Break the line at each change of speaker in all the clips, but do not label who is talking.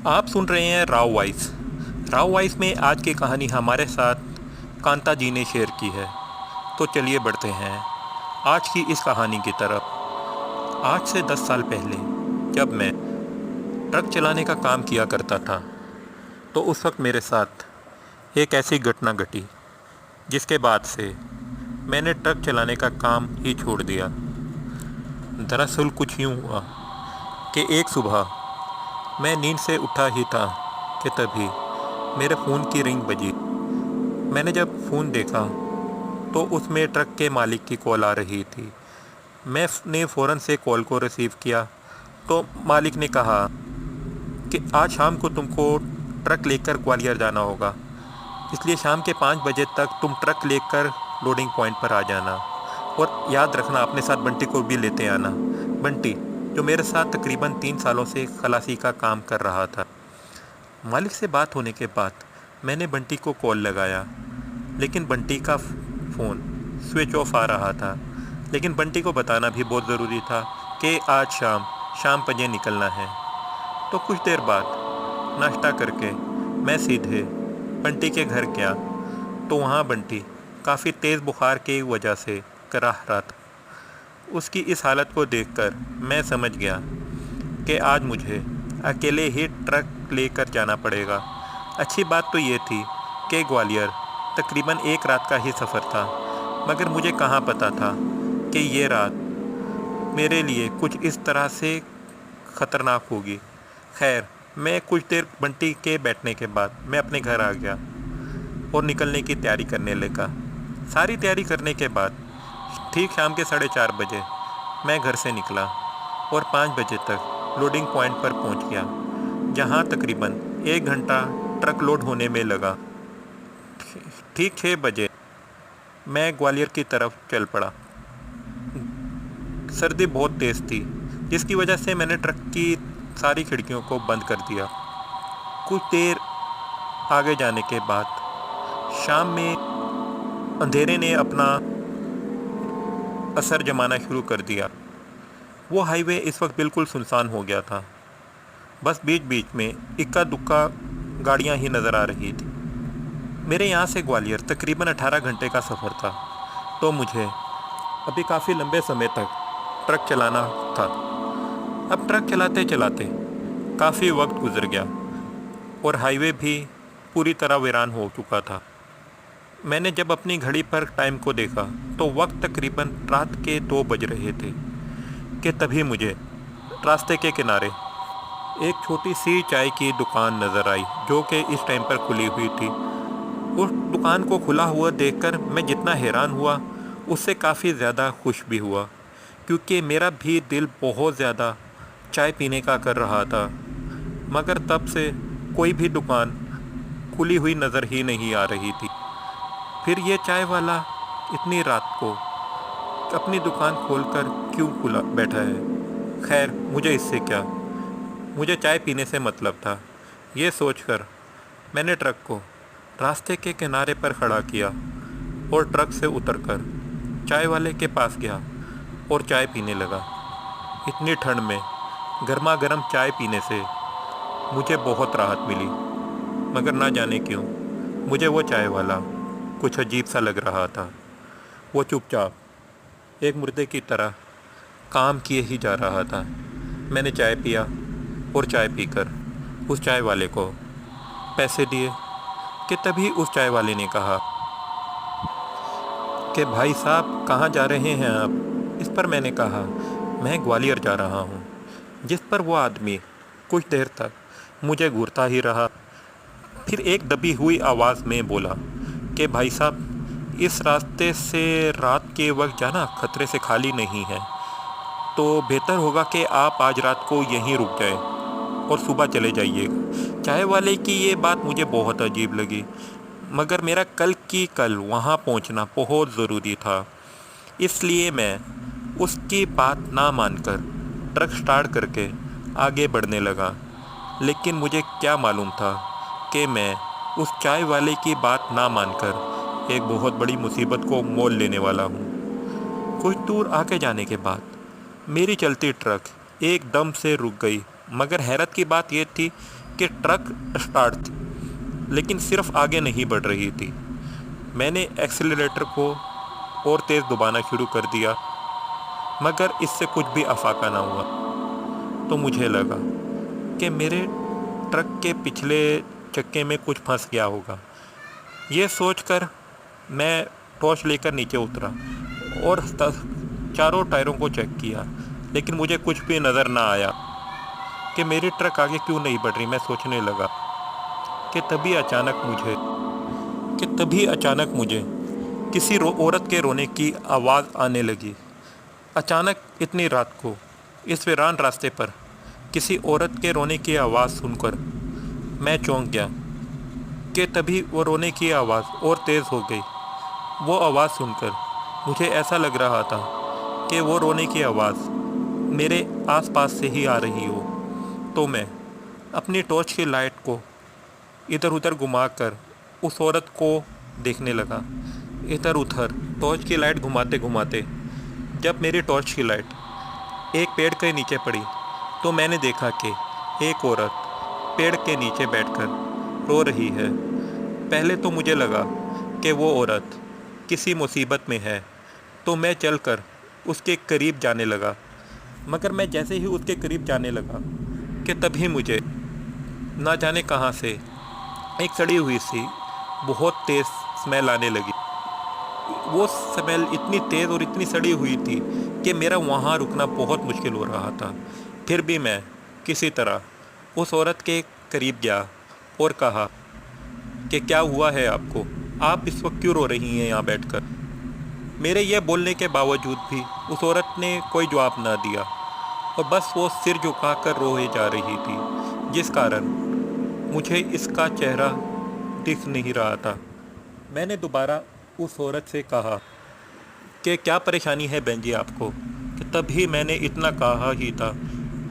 आप सुन रहे हैं राव वॉइस। राव वॉइस में आज की कहानी हमारे साथ कांता जी ने शेयर की है। तो चलिए बढ़ते हैं आज की इस कहानी की तरफ। आज से 10 साल पहले जब मैं ट्रक चलाने का काम किया करता था तो उस वक्त मेरे साथ एक ऐसी घटना घटी जिसके बाद से मैंने ट्रक चलाने का काम ही छोड़ दिया। दरअसल कुछ यूँ हुआ कि एक सुबह मैं नींद से उठा ही था कि तभी मेरे फ़ोन की रिंग बजी। मैंने जब फ़ोन देखा तो उसमें ट्रक के मालिक की कॉल आ रही थी। मैंने फ़ौरन से कॉल को रिसीव किया तो मालिक ने कहा कि आज शाम को तुमको ट्रक लेकर ग्वालियर जाना होगा, इसलिए शाम के 5 बजे तक तुम ट्रक लेकर लोडिंग पॉइंट पर आ जाना। और याद रखना अपने साथ बंटी को भी लेते आना। बंटी जो मेरे साथ तकरीबन 3 सालों से खलासी का काम कर रहा था। मालिक से बात होने के बाद मैंने बंटी को कॉल लगाया, लेकिन बंटी का फ़ोन स्विच ऑफ आ रहा था। लेकिन बंटी को बताना भी बहुत ज़रूरी था कि आज शाम 5 बजे निकलना है। तो कुछ देर बाद नाश्ता करके मैं सीधे बंटी के घर गया तो वहाँ बंटी काफ़ी तेज़ बुखार की वजह से कराह रहा था। उसकी इस हालत को देखकर मैं समझ गया कि आज मुझे अकेले ही ट्रक लेकर जाना पड़ेगा। अच्छी बात तो ये थी कि ग्वालियर तकरीबन एक रात का ही सफ़र था, मगर मुझे कहाँ पता था कि ये रात मेरे लिए कुछ इस तरह से ख़तरनाक होगी। खैर, मैं कुछ देर बंटी के बैठने के बाद मैं अपने घर आ गया और निकलने की तैयारी करने लगा। सारी तैयारी करने के बाद ठीक शाम के 4:30 बजे मैं घर से निकला और 5 बजे तक लोडिंग पॉइंट पर पहुंच गया, जहां तकरीबन 1 घंटा ट्रक लोड होने में लगा। ठीक 6 बजे मैं ग्वालियर की तरफ चल पड़ा। सर्दी बहुत तेज़ थी, जिसकी वजह से मैंने ट्रक की सारी खिड़कियों को बंद कर दिया। कुछ देर आगे जाने के बाद शाम में अंधेरे ने अपना असर जमाना शुरू कर दिया। वो हाईवे इस वक्त बिल्कुल सुनसान हो गया था। बस बीच बीच में इक्का दुक्का गाड़ियां ही नज़र आ रही थी। मेरे यहाँ से ग्वालियर तकरीबन 18 घंटे का सफ़र था, तो मुझे अभी काफ़ी लंबे समय तक ट्रक चलाना था। अब ट्रक चलाते चलाते काफ़ी वक्त गुजर गया और हाईवे भी पूरी तरह वीरान हो चुका था। मैंने जब अपनी घड़ी पर टाइम को देखा तो वक्त तकरीबन रात के 2 बज रहे थे कि तभी मुझे रास्ते के किनारे एक छोटी सी चाय की दुकान नज़र आई, जो कि इस टाइम पर खुली हुई थी। उस दुकान को खुला हुआ देखकर मैं जितना हैरान हुआ उससे काफ़ी ज़्यादा खुश भी हुआ, क्योंकि मेरा भी दिल बहुत ज़्यादा चाय पीने का कर रहा था। मगर तब से कोई भी दुकान खुली हुई नज़र ही नहीं आ रही थी। फिर ये चाय वाला इतनी रात को अपनी दुकान खोलकर क्यों खुला बैठा है? खैर, मुझे इससे क्या, मुझे चाय पीने से मतलब था। ये सोचकर मैंने ट्रक को रास्ते के किनारे पर खड़ा किया और ट्रक से उतरकर चाय वाले के पास गया और चाय पीने लगा। इतनी ठंड में गर्मा गर्म चाय पीने से मुझे बहुत राहत मिली, मगर ना जाने क्यों मुझे वो चाय वाला कुछ अजीब सा लग रहा था। वो चुपचाप एक मुर्दे की तरह काम किए ही जा रहा था। मैंने चाय पिया और चाय पीकर उस चाय वाले को पैसे दिए कि तभी उस चाय वाले ने कहा कि भाई साहब, कहाँ जा रहे हैं आप? इस पर मैंने कहा, मैं ग्वालियर जा रहा हूँ। जिस पर वो आदमी कुछ देर तक मुझे घूरता ही रहा। फिर एक दबी हुई आवाज़ में बोला कि भाई साहब, इस रास्ते से रात के वक्त जाना खतरे से खाली नहीं है, तो बेहतर होगा कि आप आज रात को यहीं रुक जाएं और सुबह चले जाइएगा। चाय वाले की ये बात मुझे बहुत अजीब लगी, मगर मेरा कल वहाँ पहुँचना बहुत ज़रूरी था। इसलिए मैं उसकी बात ना मानकर ट्रक स्टार्ट करके आगे बढ़ने लगा। लेकिन मुझे क्या मालूम था कि मैं उस चाय वाले की बात ना मानकर एक बहुत बड़ी मुसीबत को मोल लेने वाला हूँ। कुछ दूर आगे जाने के बाद मेरी चलती ट्रक एकदम से रुक गई, मगर हैरत की बात यह थी कि ट्रक स्टार्ट थी, लेकिन सिर्फ आगे नहीं बढ़ रही थी। मैंने एक्सीलरेटर को और तेज़ दबाना शुरू कर दिया, मगर इससे कुछ भी अफाका ना हुआ। तो मुझे लगा कि मेरे ट्रक के पिछले चक्के में कुछ फंस गया होगा। ये सोचकर मैं टॉर्च लेकर नीचे उतरा और चारों टायरों को चेक किया, लेकिन मुझे कुछ भी नज़र ना आया कि मेरी ट्रक आगे क्यों नहीं बढ़ रही। मैं सोचने लगा कि तभी अचानक मुझे किसी औरत के रोने की आवाज़ आने लगी। अचानक इतनी रात को इस वीरान रास्ते पर किसी औरत के रोने की आवाज़ सुनकर मैं चौंक गया कि तभी वो रोने की आवाज़ और तेज़ हो गई। वो आवाज़ सुनकर मुझे ऐसा लग रहा था कि वो रोने की आवाज़ मेरे आसपास से ही आ रही हो। तो मैं अपनी टॉर्च की लाइट को इधर उधर घुमाकर उस औरत को देखने लगा। इधर उधर टॉर्च की लाइट घुमाते घुमाते जब मेरी टॉर्च की लाइट एक पेड़ के नीचे पड़ी, तो मैंने देखा कि एक औरत पेड़ के नीचे बैठकर रो रही है। पहले तो मुझे लगा कि वो औरत किसी मुसीबत में है, तो मैं चलकर उसके करीब जाने लगा। मगर मैं जैसे ही उसके करीब जाने लगा कि तभी मुझे ना जाने कहाँ से एक सड़ी हुई सी बहुत तेज़ स्मेल आने लगी। वो स्मेल इतनी तेज़ और इतनी सड़ी हुई थी कि मेरा वहाँ रुकना बहुत मुश्किल हो रहा था। फिर भी मैं किसी तरह उस औरत के करीब गया और कहा कि क्या हुआ है आपको? आप इस वक्त क्यों रो रही हैं यहाँ बैठकर? मेरे यह बोलने के बावजूद भी उस औरत ने कोई जवाब ना दिया और बस वो सिर झुकाकर रोए जा रही थी, जिस कारण मुझे इसका चेहरा दिख नहीं रहा था। मैंने दोबारा उस औरत से कहा कि क्या परेशानी है बहन जी आपको? कि तभी मैंने इतना कहा ही था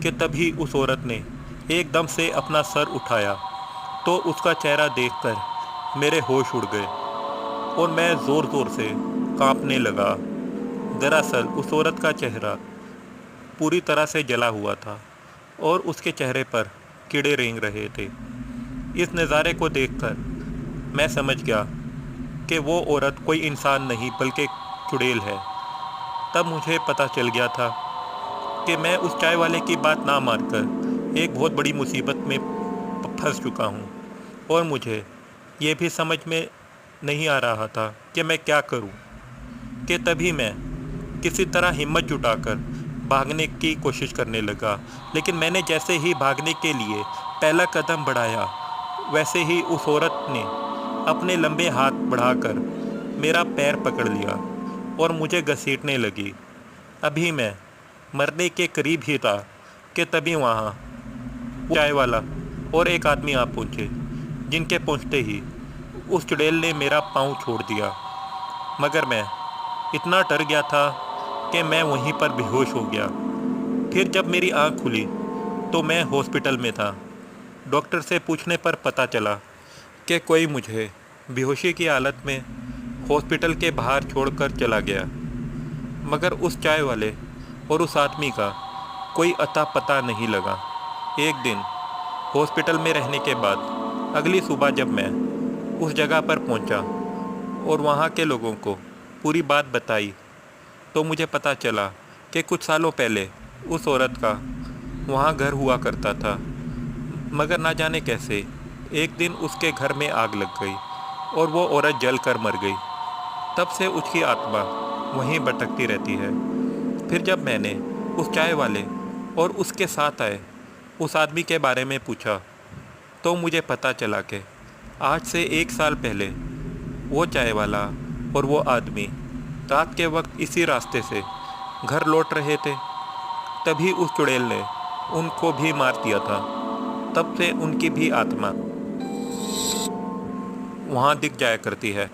कि तभी उस औरत ने एकदम से अपना सर उठाया, तो उसका चेहरा देखकर मेरे होश उड़ गए और मैं ज़ोर ज़ोर से कांपने लगा। दरअसल उस औरत का चेहरा पूरी तरह से जला हुआ था और उसके चेहरे पर कीड़े रेंग रहे थे। इस नज़ारे को देखकर मैं समझ गया कि वो औरत कोई इंसान नहीं बल्कि एक चुड़ैल है। तब मुझे पता चल गया था कि मैं उस चाय वाले की बात ना मानकर एक बहुत बड़ी मुसीबत में फंस चुका हूँ और मुझे ये भी समझ में नहीं आ रहा था कि मैं क्या करूँ। कि तभी मैं किसी तरह हिम्मत जुटाकर भागने की कोशिश करने लगा, लेकिन मैंने जैसे ही भागने के लिए पहला कदम बढ़ाया, वैसे ही उस औरत ने अपने लंबे हाथ बढ़ाकर मेरा पैर पकड़ लिया और मुझे घसीटने लगी। अभी मैं मरने के करीब ही था कि तभी वहाँ चाय वाला और एक आदमी आ पहुँचे, जिनके पहुँचते ही उस चुड़ैल ने मेरा पाँव छोड़ दिया। मगर मैं इतना डर गया था कि मैं वहीं पर बेहोश हो गया। फिर जब मेरी आँख खुली तो मैं हॉस्पिटल में था। डॉक्टर से पूछने पर पता चला कि कोई मुझे बेहोशी की हालत में हॉस्पिटल के बाहर छोड़कर चला गया। मगर उस चाय वाले और उस आदमी का कोई अता पता नहीं लगा। एक दिन हॉस्पिटल में रहने के बाद अगली सुबह जब मैं उस जगह पर पहुंचा और वहां के लोगों को पूरी बात बताई, तो मुझे पता चला कि कुछ सालों पहले उस औरत का वहां घर हुआ करता था। मगर ना जाने कैसे एक दिन उसके घर में आग लग गई और वो औरत जल कर मर गई। तब से उसकी आत्मा वहीं भटकती रहती है। फिर जब मैंने उस चाय वाले और उसके साथ आए उस आदमी के बारे में पूछा, तो मुझे पता चला कि आज से 1 साल पहले वो चाय वाला और वो आदमी रात के वक्त इसी रास्ते से घर लौट रहे थे। तभी उस चुड़ैल ने उनको भी मार दिया था। तब से उनकी भी आत्मा वहाँ दिख जाया करती है।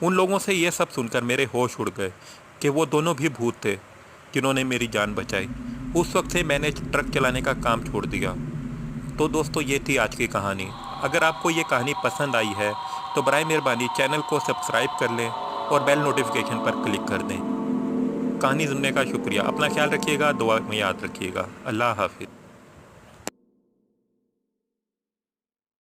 उन लोगों से ये सब सुनकर मेरे होश उड़ गए कि वो दोनों भी भूत थे जिन्होंने मेरी जान बचाई। उस वक्त से मैंने ट्रक चलाने का काम छोड़ दिया। तो दोस्तों, ये थी आज की कहानी। अगर आपको ये कहानी पसंद आई है तो बराए मेहरबानी चैनल को सब्सक्राइब कर लें और बेल नोटिफिकेशन पर क्लिक कर दें। कहानी सुनने का शुक्रिया। अपना ख्याल रखिएगा, दुआ में याद रखिएगा। अल्लाह हाफिज़।